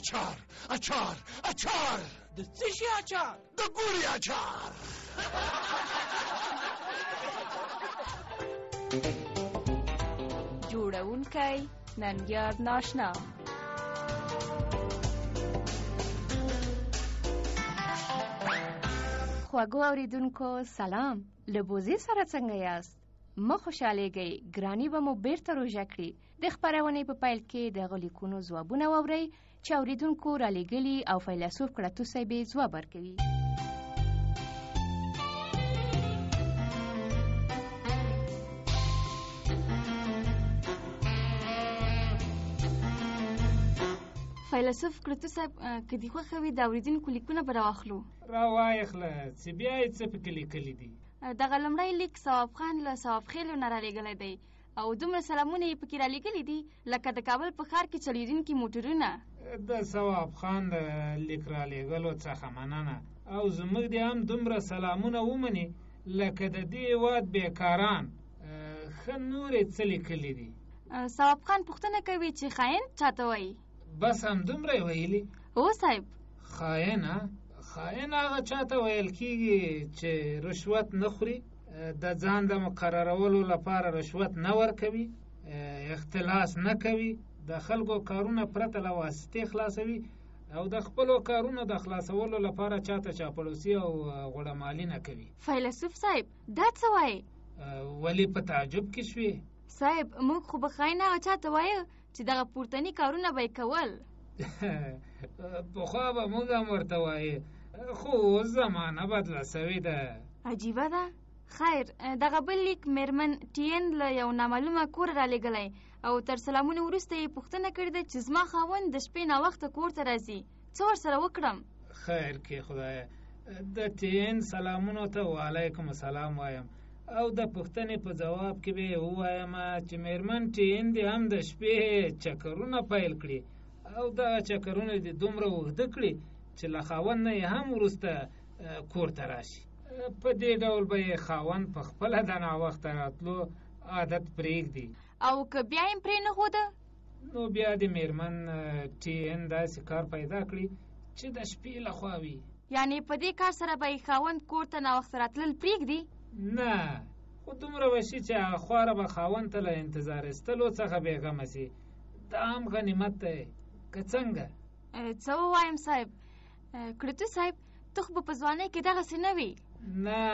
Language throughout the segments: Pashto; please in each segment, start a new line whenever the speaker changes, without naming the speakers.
اچار اچار اچار.
د څه شي اچار؟
د ګوري اچار.
جوړونکی ننګیار ناشنا. خواږو اوریدونکو سلام. له بوزي سره څنګه یاست؟ مه خوشحالیږئ، ګراني به مو بیرته روژه کړي. د خپرونې په پیل کې د هغو لیکونو ځوابونه واورئ چې اوریدونکو رالیږلي او فیلسوف کړتو صاحب یې ځواب ورکوي. فیلسوف کړتو صاحب که دې خوښه وي د اوریدونکو لیکونه به راواخلو.
راوایخله چې بیا یې څه پکې لیکلي دي.
دغه لومړی لیک ثواب خان له ثواب خیلو نه رالیږلی دی او دومره سلامونه یې پکې رالیږلي دي لکه د کابل په ښار کې چلیدونکي موټرونه.
د ثواب خان د لیک رالیږلو څخه مننه او زموږ دې هم دومره سلامونه ومني لکه د دې هېواد بیکاران. ښه نورې څه لیکلي دي؟
ثواب خان پوښتنه کوي چې خاین چاته وایي؟
بس همدومره یې ویلي؟
هو صاحب.
خاینه؟ خاین هغه چاته ویل کیږي چې رشوت نه خوري، د ځان د مقررولو لپاره رشوت نه ورکوي، اختلاس نه کوي، د خلکو کارونه پرته له واسطې خلاصوي او د خپلو کارونو د خلاصولو لپاره چاته چاپلوسي او غوړمالي نه کوي.
فیلسوف صاحب دا څه وایي؟
ولې په تعجب کې شوې؟
صاحب موږ خو به خاین هغه چاته وایو چې دغه پورتني کارونه به یې کول.
پخوا به موږ هم ورته وایو، خو زمانه بدله سوې ده.
عجیبه ده. خیر دغه بل لیک میرمن ټین له یو نامعلومه کور رالیږلی او تر سلامونو وروسته یې پوښتنه کړې ده چې زما خاوند د شپې ناوخته کور ته راځي، څه ورسره وکړم؟
خیر کې خدایه، د ټین سلامونو ته وعلیکم السلام وایم او د پوښتنې په جواب کې به ووایم چې میرمن ټین دې هم د شپې چکرونه پیل کړي او دغه چکرونه دې دومره اوږده کړي چې له خاوند نه یې هم وروسته کور ته راشي. په دې ډول به یې خاوند په خپله د ناوخته راتلو عادت پرېږدي
او که بیا یې پرې نه ښوده
نو بیا د میرمن ټین داسې کار پیدا کړي چې د شپې لخوا وي.
یعنې په دې کار سره به یې خاوند کور ته ناوخته راتلل پرېږدي؟
نه، خو دومره وشي چې هغه خواره به خاوند ته له انتظار ایستلو څخه بېغمه سي. دا هم غنیمت دی که څنګه؟
څه ووایم صاحب؟ کړتو صاحب ته خو به په ځوانۍ کې دغسې نه وي.
نه،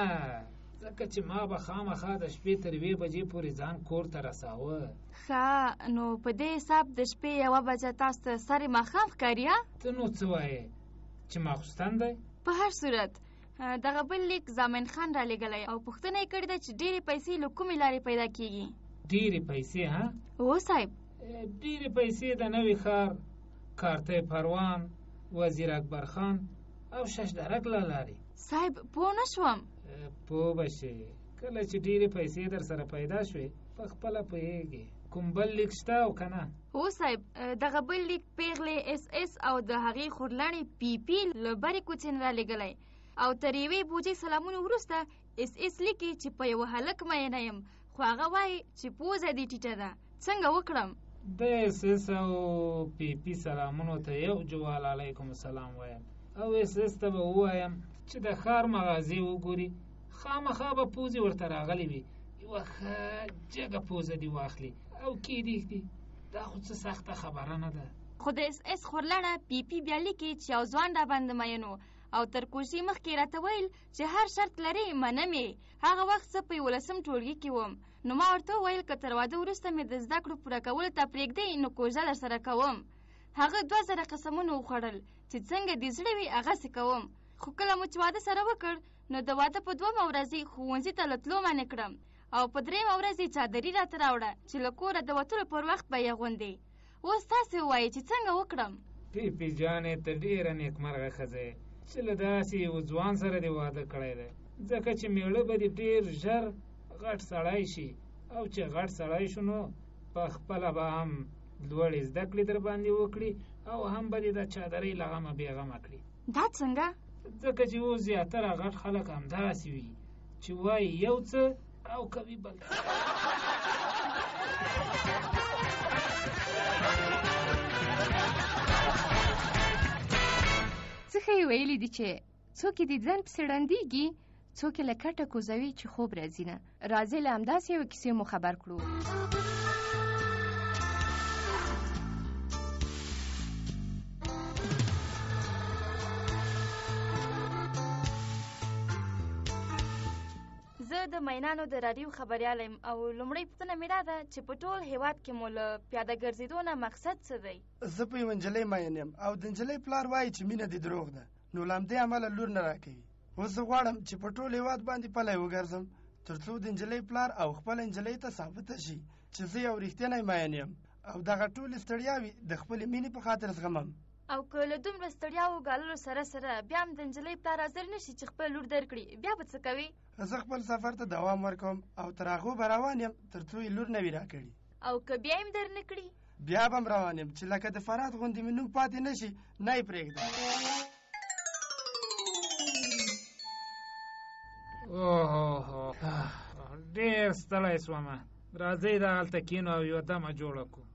ځکه چې ما به خامخا د شپې تر 2 بجې پورې ځان کور ته رساوه.
ښه نو په دې حساب د شپې 1 بجه تاسو ته سرې ماښام ښکاري؟
ته نو څه وایې چې ماخوستن دی؟
په هر صورت دغه بل لیک زامن خان رالیږلی او پوښتنه یې کړې ده چې ډېرې پیسې له کومې لارې پیدا کېږي؟
ډېرې پیسې؟ ها
هو صاحب.
ډېرې پیسې د نوي ښار، کارتی پروان، وزیر اکبر خان او ششدرک له لارې.
صاحب پوه نه شوم.
پوه به شې کله چې ډېرې پیسې در سره پیدا شوې په خپله پوهېږې. کوم بل لیک شته او که نه؟
هو صاحب دغه بل لیک پیغلې اس اس او د هغې خورلڼې پی پی له برې کوڅې نه رالیږلی او تر یوې بوجې سلامونو وروسته اس اس لیکي چې په یوه هلک مینه یم خو هغه وایي چې پوزه دې ټیټه ده، څنګه وکړم؟
د اس اس او پی پی سلامونو ته یو جوال علیکم السلام وایم او اس اس ته به ووایم چې د ښار مغازې وګوري، خامخا به پوزې ورته راغلی وي، یوه ښه جګه پوزه دې واخلي او کېږدي. دا خو څه سخته خبره نه ده.
خو د اس اس خورلڼه پی پی بیا لیکي چې یو ځوان راباندې مینو او تر کوشي مخکې راته ویل چې هر شرط لري منم یې. هغه وخت زه په 11 ټولګي کې وم نو ما ورته وویل که تر واده وروسته مې د زده کړو پوره کولو ته پرېږدئ نو کوژده در سره کوم. هغه 2000 قسمونه وخوړل چې څنګه دې زړه وي هغسې کوم. خو کله مو چې واده سره وکړ نو د واده په 2مه ورځ یې ښوونځي ته له تلو منې کړم او په 3مه ورځ یې چادري راته راوړه چې له کوره د وتلو پر وخت به یې اغوندې. اوس تاسې ووایئ چې څنګه وکړم؟
پی پی جانې ته ډېره نیکمرغه ښځه یې چې له داسې یو ځوان سره دې واده کړی دی، ځکه چې میړه به دې ډېر ژر غټ سړی شي او چې غټ سړی شو نو په خپله به هم لوړې زده کړې در باندې وکړي او هم به دې د چادرۍ له غمه بېغمه کړي.
دا څنګه؟
ځکه چې اوس زیاتره غټ خلک همداسې وي چې وایي یو څه او کوي بل څه.
ښه ویلي دي چې څوک دې ځان پسې ړندېږي، څوک له کټه کوزوي چې خوب راځي نه. راځئ له همداسې یوه کیسې مو خبر کړو.
زه د مینانو د راډیو خبریال یم او لومړۍ پوښتنه مې دا ده چې په ټول هېواد کې مو له پیاده ګرځېدو نه مقصد څه دی؟
زه په یوه نجلۍ مین یم او د نجلۍ پلار وایي چې مینه دې دروغ ده، نو له همدې امله لور نه راکوي. اوس زه غواړم چې په ټول هېواد باندې پلی وګرځم تر څو د نجلۍ پلار او خپله نجلۍ ته ثابته شي چې زه یو رښتینی مین یم او دغه ټولې ستړیاوې د خپلې مینې په خاطر زغمم.
او که له دومره ستړیاو ګاللو سره سره بیا هم د نجلۍ پلار حاضر نه شي چې خپله لور درکړي، بیا به څه کوې؟
زه خپل سفر ته دوام ورکوم او تر هغو به روان یم تر څو یې لور نه وي راکړي.
او که بیا هم در نه کړي؟
بیا به هم روان یم چې لکه د فرات غوندې مې نوم پاتې نه شي، نه یې پرېږدم.
اوه ډېر ستړی شومه. راځئ دغلته کینو او یوه دمه جوړه کړو.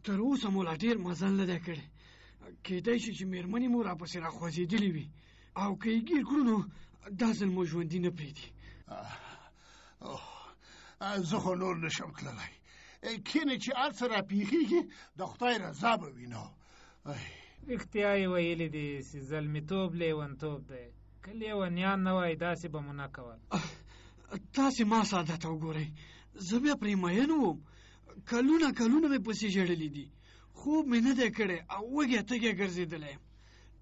تر اوسه مو لا ډېر مزل نه دی کړی، کېدای شي چې مېرمنې مو راپسې راخوځېدلې وي او که یې ګیر کړو نو دا ځل مو ژوندي نه پرېږدي.
زه خو نور نشم تللی، کینې چې هر څه راپېښېږي د خدای رضا به وي. نو
رښتیا یې ویلي دي چې زلمیتوب لیونتوب دی. که لیونیان نه وای داسې به مو نه کول.
تاسې ما ساده ته وګورئ، زه بیا پرې مین وم، کلونه مې پسې ژړلي دي، خوب مې نه دی کړی او وږی تږی ګرځېدلی یم،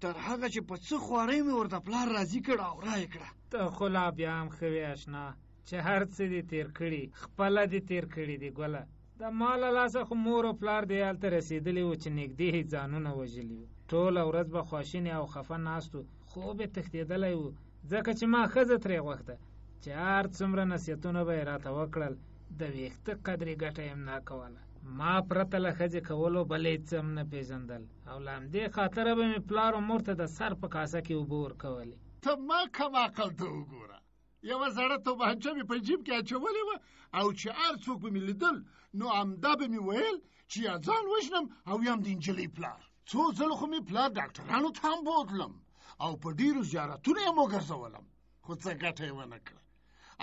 تر هغه چې په څه خوارۍ مې ورته پلار راضي کړه او رایې کړه.
ته خو لا بیا هم ښه وې اشنا چې هر څه دې تېر کړي خپله دې تېر کړي دي ګله. د ما له لاسه خو مور او پلار دې هلته رسېدلي وو چې نږدې یې ځانونه وژلي وو. ټوله ورځ به خواشینې او خفه ناست وو، خوب یې تښتېدلی وو ځکه چې ما ښځه ترې غوښته چې هر څومره نصیحتونه به یې راته وکړل د ویښته قدرې ګټه یې هم نه کوله. ما پرته له ښځې کولو بل هېڅ هم نه پېژندل او له همدې خاطره به مې پلار او مور ته د سر په کاسه کې اوبه ورکولې.
ته ما کم عقل ته وګوره، یوه زړه تومانچه مې په جیب کې اچولې وه او چې هر څوک به مې لیدل نو همدا به مې ویل چې یا ځان وژنم او یا هم د نجلۍ پلار. څو ځله خو مې پلار ډاکټرانو ته هم بوتلم او په ډېرو زیارتونو یې وګرځولم، خو څه ګټه یې ونه کړه.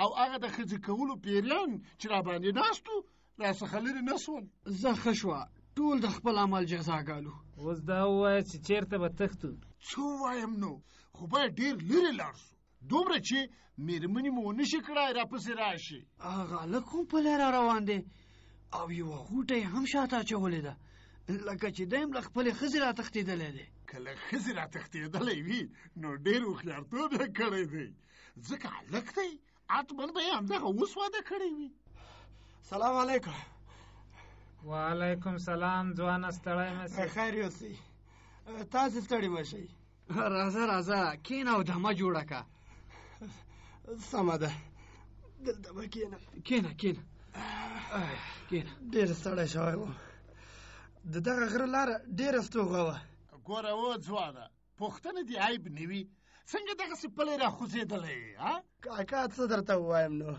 او هغه د ښځې کولو پیریان چې راباندې ناست وو راڅخه لرې نه سول.
زه ښه شوه، ټول د خپل عمل جزا ګالو.
اوس دا ووایه چې چېرته به تښتو؟
څه ووایم نو، خو باید ډېر لرې لاړ شو، دومره چې مېرمنې مو ونه شي کړای راپسې راشي.
هغه هلک هم پلی را روان دی او یوه غوټه یې هم شاته اچولې ده لکه چې دی هم له خپلې ښځې را تښتېدلی دی.
که له ښځې را تښتېدلی وي نو ډېر هوښیارتوب یې کړی دی، ځکه هلک دی حتمن به یې همدغه اوس واده کړی وي.
سلام علیکم.
وعلیکم سلام. ځوانه ستړی مه سې.
خیر یوسئ، تاسې ستړي مه شئ.
راځه کېنه او دمه جوړه که.
سمه ده، دلته به کېنم.
کېنه
ډېر ستړی شوی وم، د دغه غره لاره ډېره ستوغه وه.
ګوره و ځوانه، پوښتنه دې عیب نه وي، څنګه دغسې پلی راخوځېدلی یې؟
کاکا څه درته ووایم نو،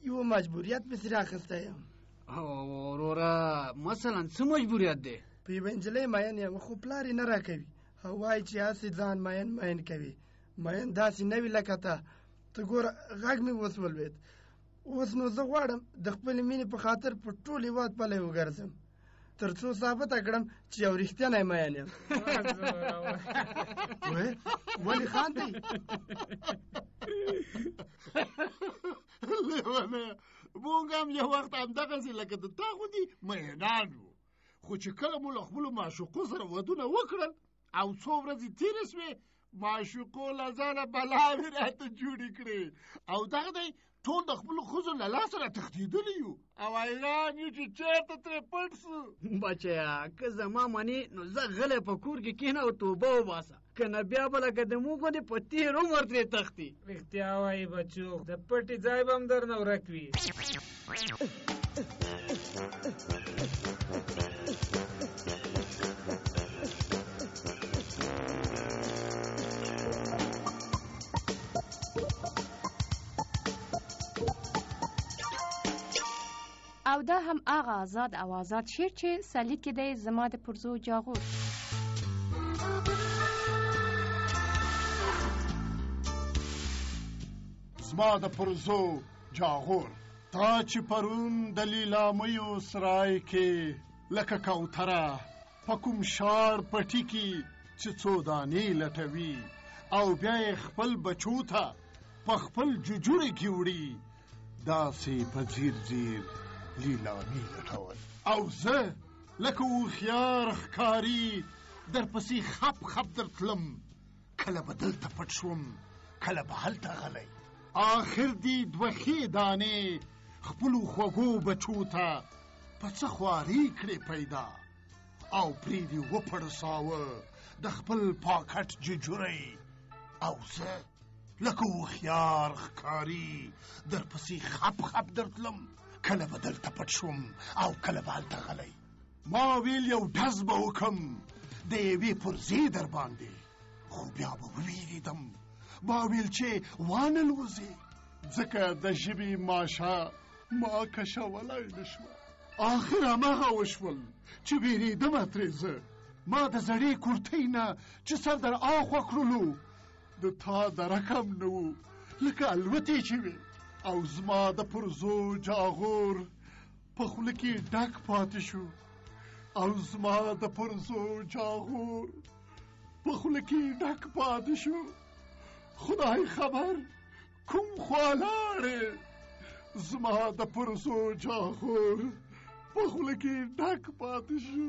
یوه مجبوریت پسې راخیستی یم.
وروره مثلا څه مجبوریت دی؟
په یوه نجلۍ مین یم خو پلار یې نه راکوي او وایي چې هسې ځان مین کوي. مین داسې نه وي لکه ته ګوره غږ مې اوس ولوېد. اوس نو زه غواړم د خپلې مینې په خاطر په ټول هېواد پلی وګرځم تر څو ثابته کړم چې یو رښتینی مین یم. ولې خاندئ؟
لیونیه، مونږ هم یو وخت همدغسې لکه د تا غوندې مینان وو، خو چې کله مو له خپلو معشوقو سره ودونه وکړل او څو ورځې تېرې شوې معشوقو له ځانه بلاوې راته جوړې کړې او دغه دی ټول د خپلو ښځو له لاسه را تښتېدلي یو او حیران یو چې چېرته ترې پټ سو.
بچیا که زما منې نو زه غلی په کور کې کښېنه او توبه وباسه، که نه بیا به لکه د موږ غوندې په تېر عمر ترې تښتي.
رښتیا وایي بچو، د پټې ځای به هم درنه ورک وي.
او دا هم هغه آزاد او آزاد شعر چې سلیق کې دی زما د پرزو جاغور.
زما د پرزو جاغور، تا چې پرون د لیلامیو سرای کې لکه کوتره په کوم شار پټي کې چې څو دانې لټوي او بیا یې خپل بچو ته په خپل جوجوړې کې وړي، داسې په ځیر ځیر لیلامي لټول. او زه لکه هوښیار ښکاري درپسې خپ خپ درتلم، کله به دلته پټ شوم، کله به هلته غلی. آخر دې دوه ښې دانې خپلو خوږو بچو ته په څه خواري کړې پیدا، او پرې دې وپړساوه د خپل پاکټ ججورۍ. او زه لکه هوښیار ښکاري درپسې خپ خپ درتلم، کله به دلته پټ شوم او کله به هلته غلی. ما ویل یو ډز به وکم د یوې پرزې در باندې، خو بیا به وویرېدم. ما ویل چې وانه لوځې، ځکه د ژبې ماشه ما کشولی نه شوه. آخر هماغه وشول چې ویرېدمه ترې زه. ما د زړې کورتۍ نه چې سر در آخوا کړلو د تا د رقم نه و، لکه الوتې چې وې. او زما د پرزو جاغور په خوله کې ډک پاتې شو، او زما د پرزو جاغور په خوله کې ډک پاتې شو. خدای خبر کوم خوا لاړې، زما د پرزو جاغور په خوله کې ډک پاتې شو.